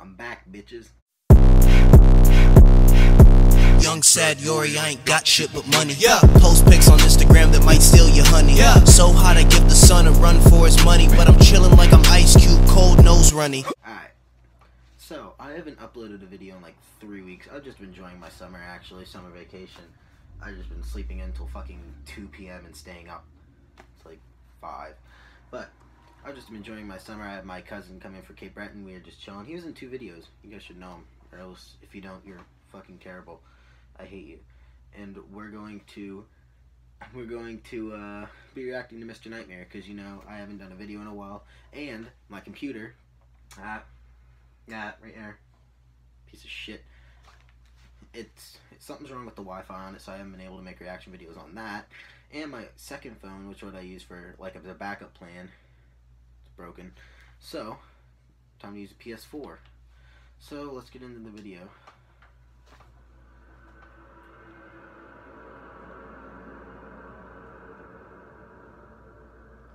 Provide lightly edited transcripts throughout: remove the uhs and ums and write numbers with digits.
I'm back, bitches. Young sad Yori, I ain't got shit but money. Yeah. Post pics on Instagram that might steal your honey. Yeah. So hot I give the sun a run for his money, but I'm chilling like I'm Ice Cube, cold nose runny. Alright, so I haven't uploaded a video in like 3 weeks. I've just been enjoying my summer, actually, summer vacation. I've just been sleeping in until fucking 2 p.m. and staying up. It's like 5. But I've just been enjoying my summer. I had my cousin come in for Cape Breton. We were just chilling. He was in 2 videos. You guys should know him, or else if you don't, you're fucking terrible. I hate you. And we're going to be reacting to Mr. Nightmare, because, you know, I haven't done a video in a while. And my computer, right there, piece of shit, something's wrong with the Wi-Fi on it, so I haven't been able to make reaction videos on that. And my second phone, which what I use for like as a backup plan, it's broken. So time to use a PS4. So let's get into the video.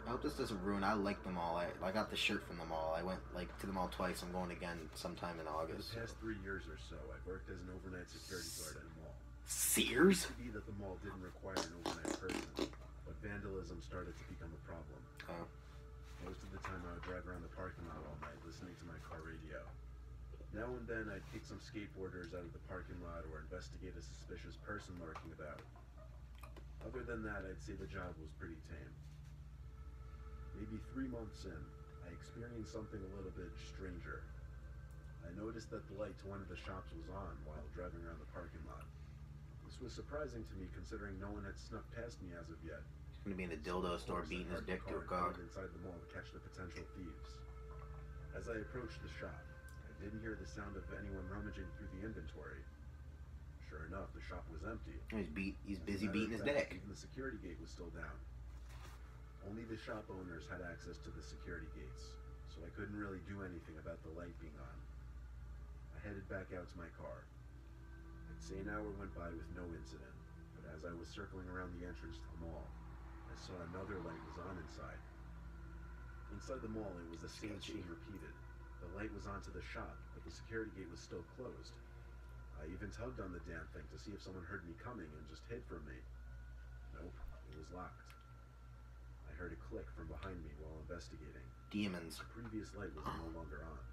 I hope this doesn't ruin. I like them all. I got the shirt from them all. I went like to them all twice. I'm going again sometime in August. For the past 3 years or so, I've worked as an overnight security guard at a mall. Sears? It used to be that the mall didn't require an overnight person, but vandalism started to become a problem. Oh. Most of the time I would drive around the parking lot all night listening to my car radio. Now and then I'd kick some skateboarders out of the parking lot or investigate a suspicious person lurking about. Other than that, I'd say the job was pretty tame. Maybe 3 months in, I experienced something a little bit stranger. I noticed that the light to one of the shops was on while driving around the parking lot. This was surprising to me considering no one had snuck past me as of yet. He's gonna be in the dildo store beating his dick to a cock. Inside the mall to catch the potential thieves. As I approached the shop, I didn't hear the sound of anyone rummaging through the inventory. Sure enough, the shop was empty. He's busy beating his dick. Even the security gate was still down. Only the shop owners had access to the security gates, so I couldn't really do anything about the light being on. I headed back out to my car. I'd say an hour went by with no incident, but as I was circling around the entrance to the mall, I saw another light was on inside. Inside the mall, it was the same scene repeated. The light was onto the shop, but the security gate was still closed. I even tugged on the damn thing to see if someone heard me coming and just hid from me. Nope, it was locked. I heard a click from behind me while investigating. Demons. The previous light was no longer on.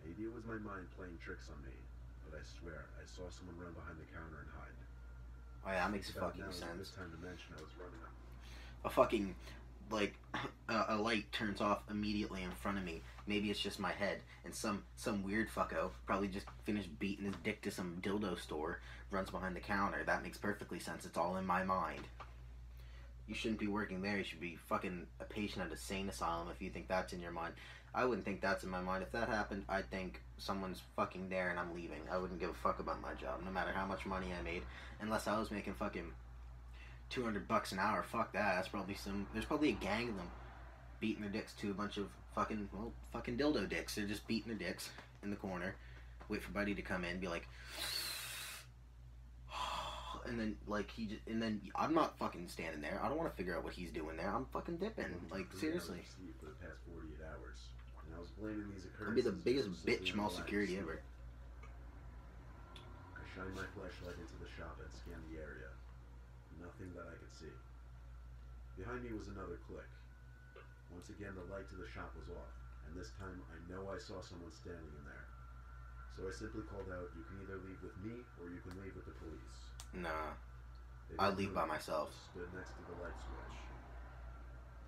Maybe it was my mind playing tricks on me, but I swear I saw someone run behind the counter and hide. Oh yeah, that makes fucking sense. This time to mention I was running up. A fucking, like, a light turns off immediately in front of me. Maybe it's just my head, and some weird fucko probably just finished beating his dick to some dildo store, runs behind the counter. That makes perfectly sense. It's all in my mind. You shouldn't be working there. You should be fucking a patient at a sane asylum if you think that's in your mind. I wouldn't think that's in my mind. If that happened, I'd think someone's fucking there and I'm leaving. I wouldn't give a fuck about my job, no matter how much money I made. Unless I was making fucking $200 an hour. Fuck that. That's probably there's probably a gang of them beating their dicks to a bunch of fucking dildo dicks. They're just beating their dicks in the corner. Wait for Buddy to come in, be like... And then, like, I'm not fucking standing there. I don't want to figure out what he's doing there. I'm fucking dipping. Like, seriously. Sleep for the past 48 hours, and I was blaming these occurrences. I'll be the biggest bitch mall security ever. I shined my flashlight into the shop and scanned the area. Nothing that I could see. Behind me was another click. Once again, the light to the shop was off, and this time I know I saw someone standing in there. So I simply called out, "You can either leave with me, or you can leave with the police." Nah, I'd leave by myself. Stood next to the light switch.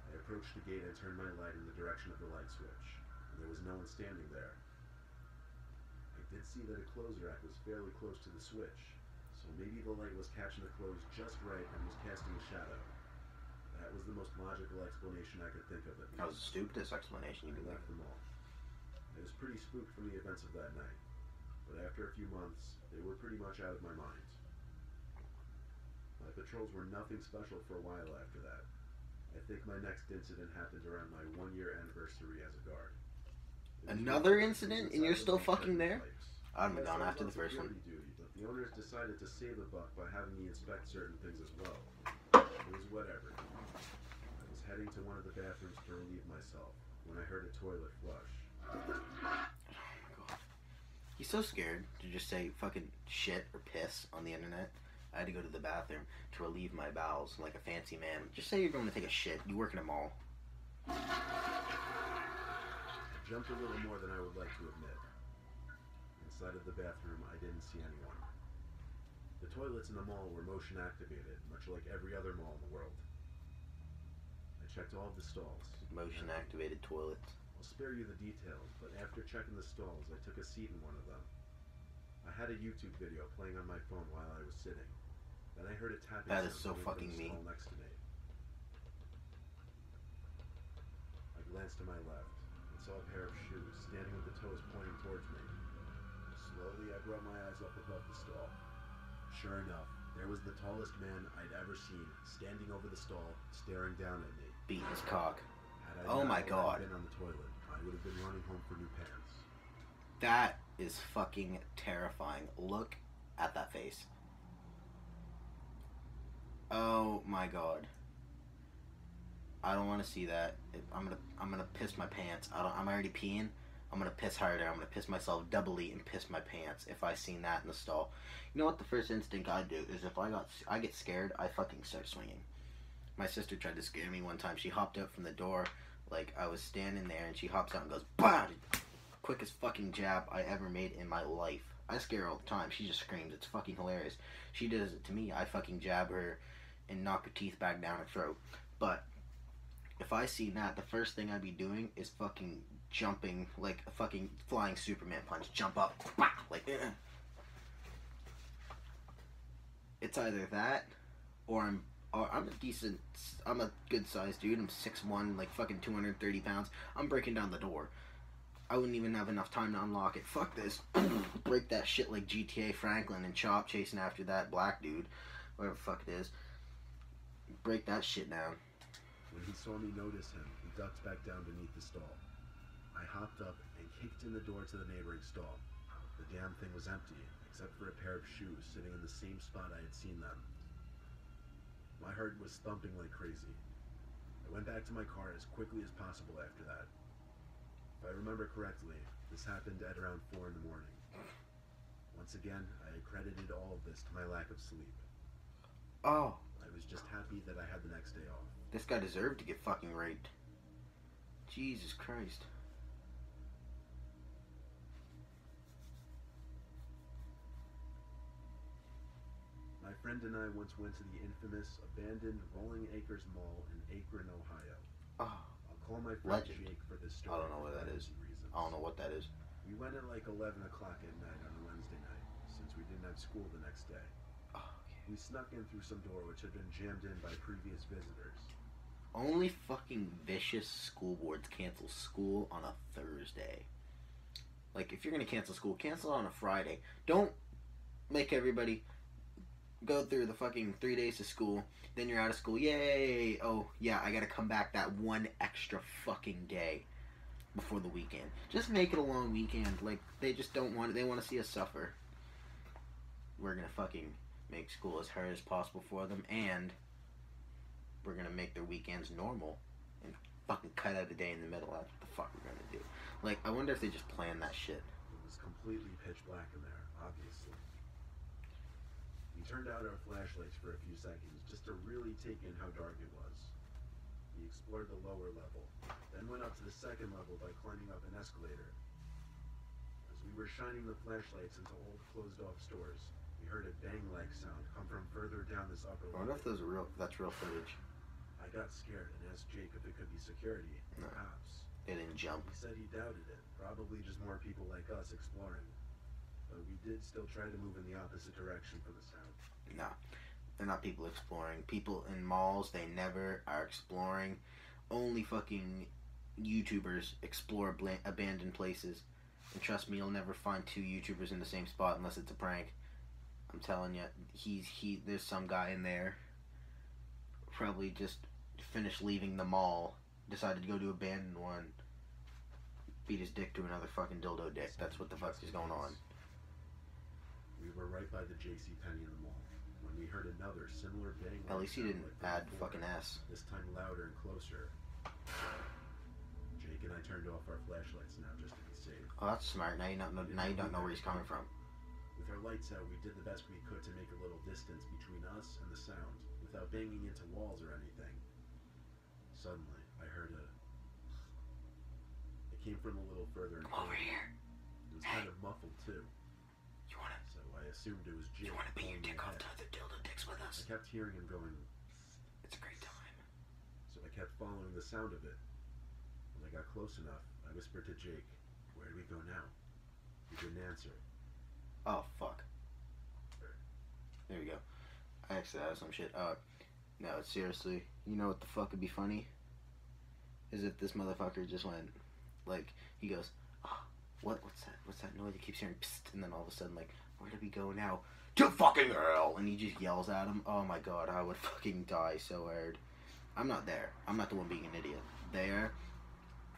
I approached the gate and turned my light in the direction of the light switch, and there was no one standing there. I did see that a clothes rack was fairly close to the switch, so maybe the light was catching the clothes just right and was casting a shadow. That was the most logical explanation I could think of. That was the stupidest explanation you could left the mall. I was pretty spooked from the events of that night, but after a few months, they were pretty much out of my mind. My patrols were nothing special for a while after that. I think my next incident happened around my 1-year anniversary as a guard. Another incident? And you're still fucking there? I'd have gone after the first one. Duty, but the owners decided to save a buck by having me inspect certain things as well. It was whatever. I was heading to one of the bathrooms to relieve myself when I heard a toilet flush. He's so scared to just say fucking shit or piss on the internet. I had to go to the bathroom to relieve my bowels like a fancy man. Just say you're going to take a shit. You work in a mall. I jumped a little more than I would like to admit. Inside of the bathroom, I didn't see anyone. The toilets in the mall were motion activated, much like every other mall in the world. I checked all of the stalls. Motion activated toilets. I'll spare you the details, but after checking the stalls, I took a seat in one of them. I had a YouTube video playing on my phone while I was sitting. Then I heard a tapping That is so sound coming fucking from the me. stall next to me. I glanced to my left and saw a pair of shoes standing with the toes pointing towards me. Slowly, I brought my eyes up above the stall. Sure enough, there was the tallest man I'd ever seen, standing over the stall, staring down at me. Beating his cock. Had I Oh not my God. already been on the toilet, I would have been running home for new pants. That is fucking terrifying. Look at that face. Oh my God. I don't want to see that. I'm gonna piss my pants. I'm already peeing. I'm gonna piss harder. I'm gonna piss myself doubly and piss my pants if I seen that in the stall. You know what? The first instinct I do is if I get scared, I fucking start swinging. My sister tried to scare me one time. She hopped out from the door, like I was standing there, and she hops out and goes, BAM! Quickest fucking jab I ever made in my life. I scare her all the time. She just screams. It's fucking hilarious. She does it to me. I fucking jab her and knock her teeth back down her throat. But if I seen that, the first thing I'd be doing is fucking jumping like a fucking flying Superman punch. Jump up, like it's either that or I'm a good sized dude. I'm 6'1", like fucking 230 pounds. I'm breaking down the door. I wouldn't even have enough time to unlock it. Fuck this. Break that shit like GTA Franklin and Chop chasing after that black dude, whatever the fuck it is. Break that shit down. When he saw me notice him, he ducked back down beneath the stall. I hopped up and kicked in the door to the neighboring stall. The damn thing was empty, except for a pair of shoes sitting in the same spot I had seen them. My heart was thumping like crazy. I went back to my car as quickly as possible after that. If I remember correctly, this happened at around 4 in the morning. Once again, I credited all of this to my lack of sleep. Oh, I was just happy that I had the next day off. this guy deserved to get fucking raped. Jesus Christ. My friend and I once went to the infamous abandoned Rolling Acres Mall in Akron, Ohio. Oh, I'll call my friend Legend. Jake for this story. I don't know what for that is. privacy reasons. I don't know what that is. We went at like 11 o'clock at night on a Wednesday night, since we didn't have school the next day. Oh, okay. We snuck in through some door which had been jammed in by previous visitors. Only fucking vicious school boards cancel school on a Thursday. Like, if you're gonna cancel school, cancel it on a Friday. Don't make everybody go through the fucking 3 days of school, then you're out of school. Yay! Oh, yeah, I gotta come back that one extra fucking day before the weekend. Just make it a long weekend. Like, they just don't want it. They want to see us suffer. We're gonna fucking make school as hard as possible for them, and we're gonna make their weekends normal and fucking cut out a day in the middle. That's what the fuck we're gonna do. Like, I wonder if they just planned that shit. It was completely pitch black in there, obviously. We turned out our flashlights for a few seconds just to really take in how dark it was. We explored the lower level, then went up to the second level by climbing up an escalator. As we were shining the flashlights into old closed-off stores, we heard a bang-like sound come from further down this upper I wonder level. if those are real. If that's real footage. I got scared and asked Jake if it could be security, No. perhaps. They didn't jump. He said he doubted it, probably just more people like us exploring. But we did still try to move in the opposite direction for the sound. No, they're not people exploring. People in malls, they never are exploring. Only fucking YouTubers explore abandoned places. And trust me, you'll never find two YouTubers in the same spot unless it's a prank. I'm telling you, there's some guy in there, probably just finished leaving the mall, decided to go to abandon one, beat his dick to another fucking dildo dick. That's what the fuck is going on. We were right by the JCPenney in the mall when we heard another similar bang. At least he didn't add fucking S. This time louder and closer. Jake and I turned off our flashlights now just to be safe. Oh, that's smart. Now you don't know. Now you don't know where he's coming from. With our lights out, we did the best we could to make a little distance between us and the sound, without banging into walls or anything. Suddenly, I heard a... It came from a little further in Come over here. It was kind of muffled, too. You wanna? So I assumed it was Jake. You wanna beat your pulling dick me off ahead. to other dildo dicks with us? I kept hearing him going, It's a great time. so I kept following the sound of it. When I got close enough, I whispered to Jake, "Where do we go now?" He didn't answer. Oh fuck. There we go. I actually have some shit. No, seriously. You know what the fuck would be funny? Is if this motherfucker just went, like, he goes, oh, what's that noise? He keeps hearing psst, and then all of a sudden, like, where do we go now? To fucking hell! And he just yells at him. Oh my god, I would fucking die so hard. I'm not there. I'm not the one being an idiot. There.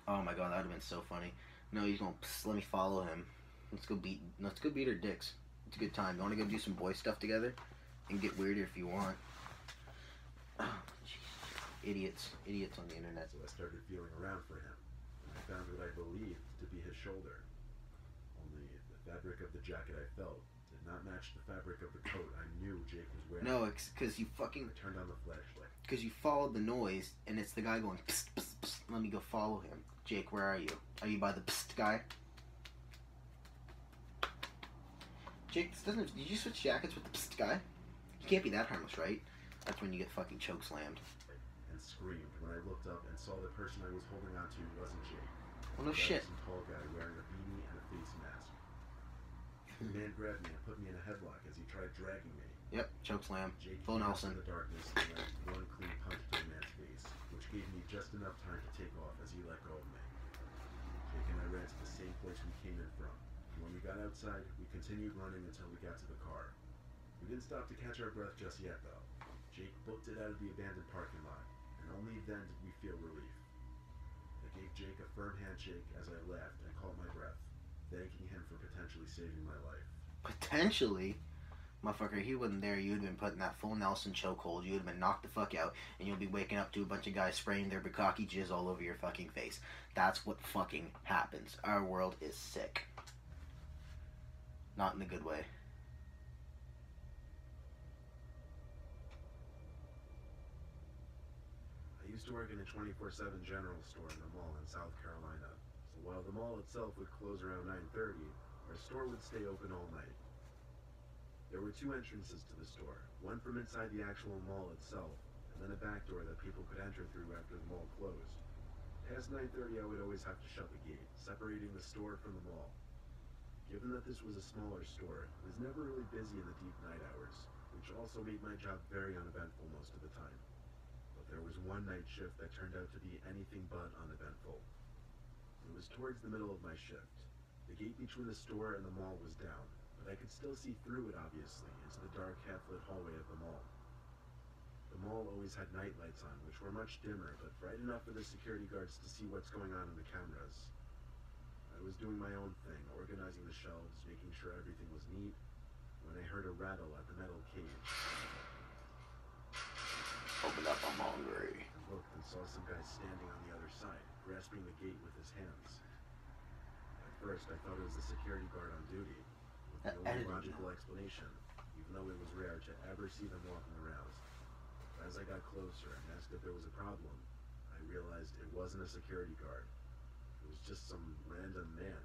Oh my god, that would have been so funny. No, he's going, psst, let me follow him. Let's go beat our dicks. It's a good time. You want to go do some boy stuff together? And get weirder if you want. Oh, idiots on the internet. So I started feeling around for him, and I found what I believed to be his shoulder. Only the fabric of the jacket I felt did not match the fabric of the coat I knew Jake was wearing. No, it's because you fucking... I turned on the flashlight. Because you followed the noise, and it's the guy going, psst, psst, psst. Let me go follow him. Jake, where are you? Are you by the psst guy? Jake, this doesn't... Did you switch jackets with the psst guy? He can't be that harmless, right? That's when you get fucking choke slammed. And screamed when I looked up and saw the person I was holding onto wasn't Jake. Well, no It was shit. Some tall guy wearing a beanie and a face mask. The man grabbed me and put me in a headlock as he tried dragging me. Yep, choke slam. Jake Full came out Nelson. from the darkness and landed one clean punch to the man's face, which gave me just enough time to take off as he let go of me. Jake and I ran to the same place we came in from. And when we got outside, we continued running until we got to the car. We didn't stop to catch our breath just yet, though. Jake booked it out of the abandoned parking lot, and only then did we feel relief. I gave Jake a firm handshake as I left and caught my breath, thanking him for potentially saving my life. Potentially? Motherfucker, he wasn't there. You'd have been put in that full Nelson chokehold. You would have been knocked the fuck out, and you'll be waking up to a bunch of guys spraying their bukkake jizz all over your fucking face. That's what fucking happens. Our world is sick. Not in a good way. I used to work in a 24/7 general store in a mall in South Carolina, so while the mall itself would close around 9:30, our store would stay open all night. There were two entrances to the store, one from inside the actual mall itself, and then a back door that people could enter through after the mall closed. Past 9:30, I would always have to shut the gate, separating the store from the mall. Given that this was a smaller store, it was never really busy in the deep night hours, which also made my job very uneventful most of the time. But there was one night shift that turned out to be anything but uneventful. It was towards the middle of my shift. The gate between the store and the mall was down, but I could still see through it, obviously, into the dark half-lit hallway of the mall. The mall always had night lights on, which were much dimmer, but bright enough for the security guards to see what's going on in the cameras. I was doing my own thing, organizing the shelves, making sure everything was neat, when I heard a rattle at the metal cage. Open up, I'm hungry. I looked and saw some guy standing on the other side, grasping the gate with his hands. At first, I thought it was a security guard on duty, with the only logical explanation, even though it was rare to ever see them walking around. But as I got closer and asked if there was a problem, I realized it wasn't a security guard. It was just some random man.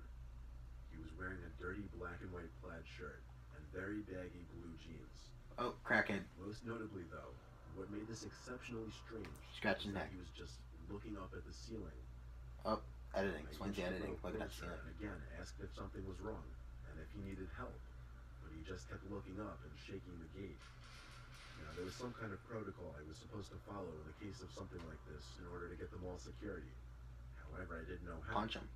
He was wearing a dirty black and white plaid shirt and very baggy blue jeans. Oh, crackhead. Most notably, though, what made this exceptionally strange Scratch his was that neck. he was just looking up at the ceiling. Oh, editing. I Explains the inched a editing. little Look at that closer ceiling. and again asked if something was wrong and if he needed help, but he just kept looking up and shaking the gate. Now, there was some kind of protocol I was supposed to follow in the case of something like this in order to get the mall security. However, I didn't know how. Punch him.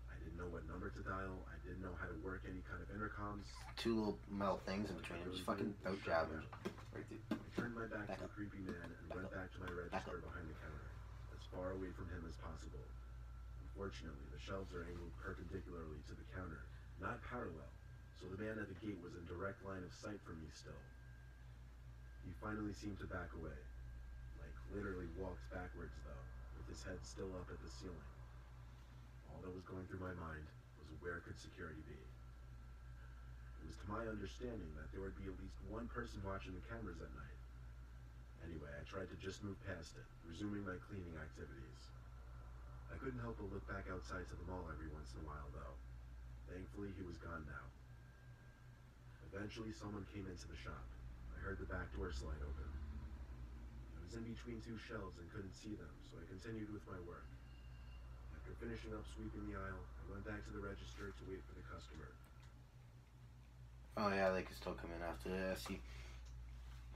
I didn't know what number to dial. I didn't know how to work any kind of intercoms. Two little metal things in between him. Just fucking out jab him. Right through. I turned my back Back to the up. creepy man and Back went up. back to my Back register up. behind the counter, as far away from him as possible. Unfortunately, the shelves are angled perpendicularly to the counter, not parallel, so the man at the gate was in direct line of sight for me still. He finally seemed to back away, like literally walked backwards though, with his head still up at the ceiling. All that was going through my mind was where could security be? It was to my understanding that there would be at least one person watching the cameras at night. Anyway, I tried to just move past it, resuming my cleaning activities. I couldn't help but look back outside to the mall every once in a while, though. Thankfully, he was gone now. Eventually, someone came into the shop. I heard the back door slide open. I was in between two shelves and couldn't see them, so I continued with my work. After finishing up sweeping the aisle, I went back to the register to wait for the customer. Oh yeah, they could still come in after that. See,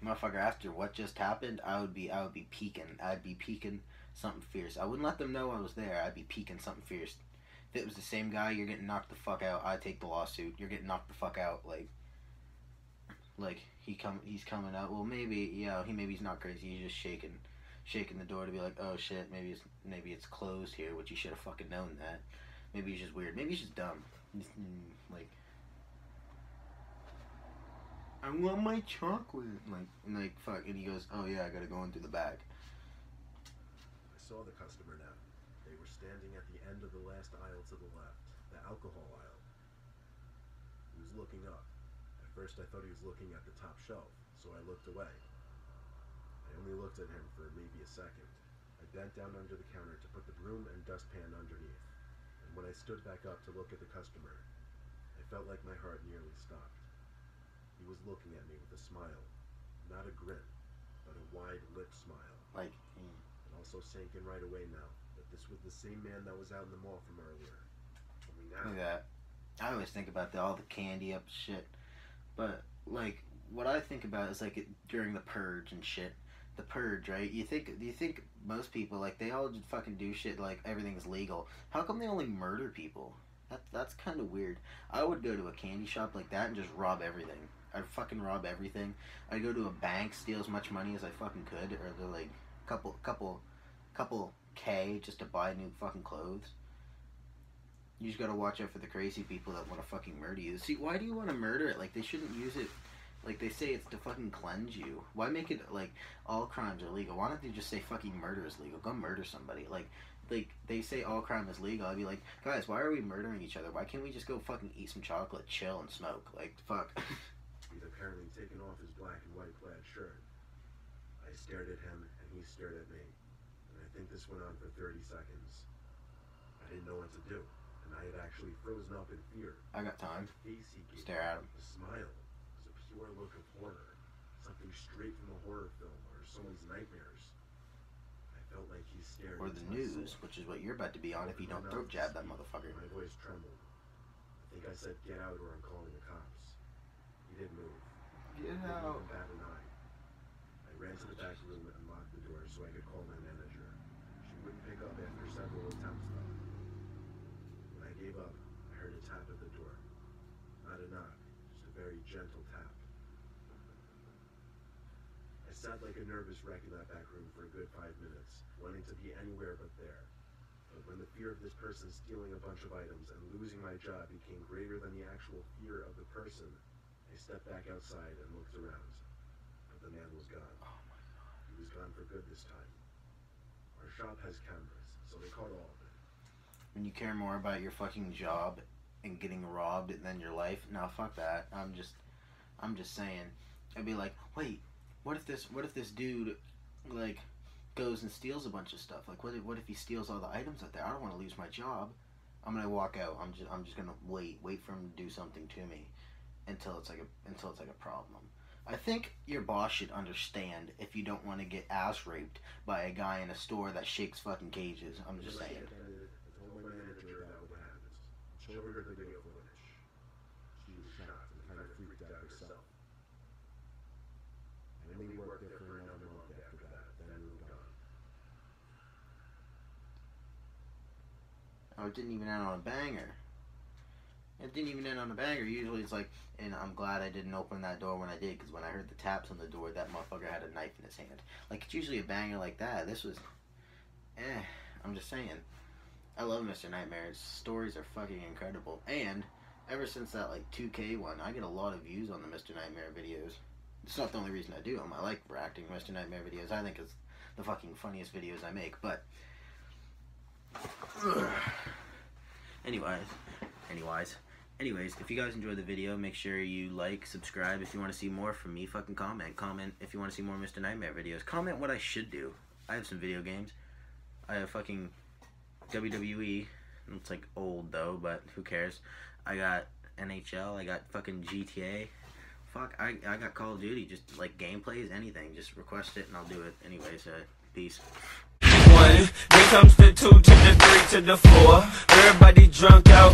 motherfucker, after what just happened, I would be peeking. I'd be peeking something fierce. I wouldn't let them know I was there. I'd be peeking something fierce. If it was the same guy, you're getting knocked the fuck out. I'd take the lawsuit. You're getting knocked the fuck out. Like he's coming out. Well, maybe he's not crazy. He's just shaking the door to be like, oh shit, maybe it's closed here, which you should have fucking known that. Maybe he's just weird. Maybe he's just dumb. Like, I want my chocolate. Like fuck, and he goes, oh yeah, I gotta go in through the back. I saw the customer now. They were standing at the end of the last aisle to the left, the alcohol aisle. He was looking up. At first I thought he was looking at the top shelf, so I looked away. I only looked at him for maybe a second. I bent down under the counter to put the broom and dustpan underneath, and when I stood back up to look at the customer, I felt like my heart nearly stopped. He was looking at me with a smile, not a grin, but a wide lip smile. Like, It also sank in right away now that this was the same man that was out in the mall from earlier. Only now, look at that. I always think about all the candy up shit, but like what I think about is like during the purge and shit. The purge, right? Do you think most people, like, they all just fucking do shit like everything's legal? How come they only murder people? That's kind of weird. I would go to a candy shop like that and just rob everything. I'd fucking rob everything. I'd go to a bank, steal as much money as I fucking could, or the like couple K just to buy new fucking clothes. You just gotta watch out for the crazy people that want to fucking murder you. See, why do you want to murder it? Like, they shouldn't use it. Like, they say it's to fucking cleanse you. Why make it, like, all crimes are legal? Why don't they just say fucking murder is legal? Go murder somebody. Like, they say all crime is legal. I'd be like, guys, why are we murdering each other? Why can't we just go fucking eat some chocolate, chill, and smoke? Like, fuck. he'd apparently taken off his black and white plaid shirt. I stared at him, and he stared at me. And I think this went on for 30 seconds. I didn't know what to do, and I had actually frozen up in fear. I got time. The face he gave Stare at him. The smile was a pure look of horror. Something straight from a horror film or someone's nightmares. I felt like he stared Or the into my news, soul. which is what you're about to be on if you don't throat jab that motherfucker. My voice trembled. I think I said, "Get out or I'm calling the cops." He didn't move. Get Didn't out. even bat an eye. I ran to the back room and locked the door so I could call my manager. She wouldn't pick up after several attempts, though. When I gave up, I heard a tap at the door. Not a knock, just a very gentle tap. I sat like a nervous wreck in that back room for a good 5 minutes, wanting to be anywhere but there. But when the fear of this person stealing a bunch of items and losing my job became greater than the actual fear of the person, I stepped back outside and looked around. But the man was gone. Oh my god. He was gone for good this time. Our shop has cameras, so they caught all of it. When you care more about your fucking job and getting robbed than your life, no, fuck that. I'm just saying. I'd be like, wait, what if this dude, like, goes and steals a bunch of stuff? Like, what if he steals all the items out there? I don't want to lose my job. I'm gonna walk out. I'm just gonna wait for him to do something to me until it's like a problem. I think your boss should understand if you don't want to get ass raped by a guy in a store that shakes fucking cages. I'm just saying. I told my manager about what happened. Showed her the video footage. She was shocked and kind of freaked out herself. I only worked there for another month after that, then moved on. Oh, it didn't even end on a banger. It didn't even end on a banger. Usually it's like, and I'm glad I didn't open that door when I did, because when I heard the taps on the door, that motherfucker had a knife in his hand. Like, it's usually a banger like that. This was, I'm just saying. I love Mr. Nightmare. His stories are fucking incredible. And ever since that, like, 2K one, I get a lot of views on the Mr. Nightmare videos. It's not the only reason I do them. I like reacting to Mr. Nightmare videos. I think it's the fucking funniest videos I make, but Anyways, if you guys enjoyed the video, make sure you like, subscribe. If you want to see more from me, fucking comment. Comment if you want to see more Mr. Nightmare videos. Comment what I should do. I have some video games. I have fucking WWE. It's like old though, but who cares? I got NHL. I got fucking GTA. Fuck, I got Call of Duty. Just like gameplays, anything. Just request it and I'll do it. Anyways, peace. 1, then comes the 2 to the 3 to the 4. Everybody drunk out.